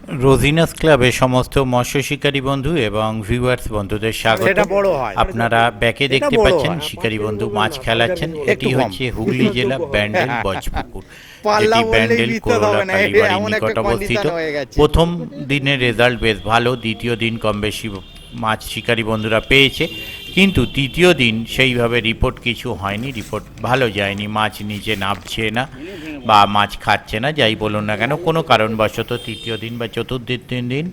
রোজিনাস ক্লাবে সমস্ত মৎস্য শিকারী বন্ধু এবং ভিউয়ার্স বন্ধুদের স্বাগত। সেটা বড় হয়। আপনারা ব্যাকে এটা দেখতে বড় পাচ্ছেন হয়। শিকারী বন্ধু মাছ খেলাচ্ছেন। এটি একটু কম। হচ্ছে হুগলি জেলা ব্যান্ডেল বজপুকুর, পাল্লা যেটি বললেই ব্যান্ডেল বিশ্বাস করোলা হবে না, কালীবাড়ির এমন নিকট একটা অবস্থিত। কন্ডিশন হয়ে গেছে। প্রথম দিনের রেজাল্ট বেশ ভালো, দ্বিতীয় দিন কম বেশি মাছ শিকারী বন্ধুরা পেয়েছে, কিন্তু তৃতীয় দিন সেইভাবে রিপোর্ট কিছু হয়নি, রিপোর্ট ভালো যায়নি, মাছ নিচে নামছে না বা মাছ খাচ্ছে না, যাই বলুন না কেন কোনো কারণবশত তৃতীয় দিন বা চতুর্থ দিন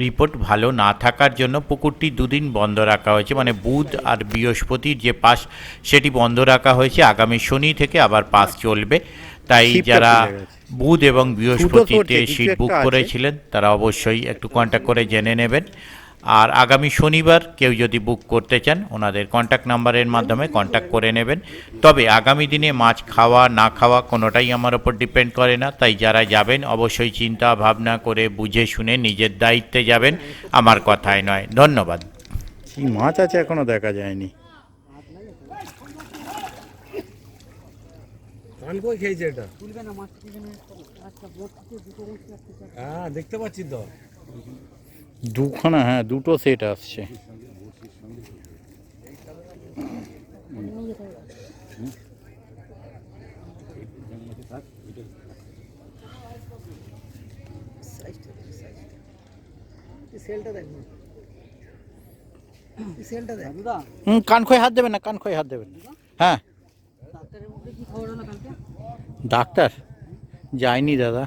রিপোর্ট ভালো না থাকার জন্য পুকুরটি দুদিন বন্ধ রাখা হয়েছে। মানে বুধ আর বৃহস্পতির যে পাস সেটি বন্ধ রাখা হয়েছে, আগামী শনি থেকে আবার পাস চলবে। তাই ছিপটা যারা খুলে গেছে। বুধ এবং বৃহস্পতিতে কিছু সিট একটা বুক আছে। করেছিলেন তারা অবশ্যই একটু কন্ট্যাক্ট করে জেনে নেবেন। আর আগামী শনিবার কেউ যদি বুক করতে চান ওনাদের কন্ট্যাক্ট নাম্বারের মাধ্যমে কন্ট্যাক্ট করে নেবেন। তবে আগামী দিনে মাছ খাওয়া না খাওয়া কোনোটাই আমার ওপর ডিপেন্ড করে না, তাই যারা যাবেন অবশ্যই চিন্তা ভাবনা করে বুঝে শুনে নিজের দায়িত্বে যাবেন, আমার কথায় নয়। ধন্যবাদ। কি মাছ আছে এখনো দেখা যায়নি। ধান কই খেয়েছে এটা? হ্যাঁ দেখতে পাচ্ছি তো। দুখানা, হ্যাঁ দুটো সেট আসছে। কান খয়ে হাত দেবেন না, কান খয়ে হাত দেবেন না। হ্যাঁ ডাক্তার যায়নি দাদা,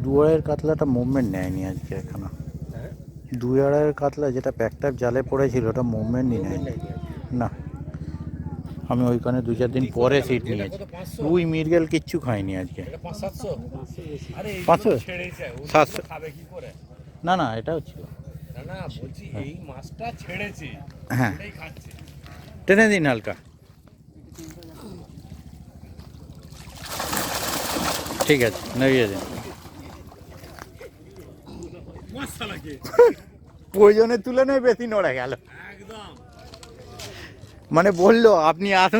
দুয়ারের কাতলাটা মুভমেন্ট নেয়নি আজকে এখনো। দুই আড়াইয়ের কাতলা যেটা প্যাকটাপ জালে পড়েছিল ওটা মুভমেন্টই নেয়নি না। আমি ওইখানে দু চার দিন পরে সিট নিয়েছি। রুই মৃগেল কিচ্ছু খাইনি আজকে। 500-700? আরে এই 500? ছেড়েছে, ও 700? খাবে কি করে? না না এটাও ছিল। না না বলছি এই মাছটা ছেড়েছে, হ্যাঁ এটাই খাচ্ছে। টেনে দিন হালকা। ঠিক আছে নামিয়ে দিন। মশলাকে প্রয়োজনে তুলে নেই, বেশি নড়ে গেল। একদম মানে বললো আপনি আসুন।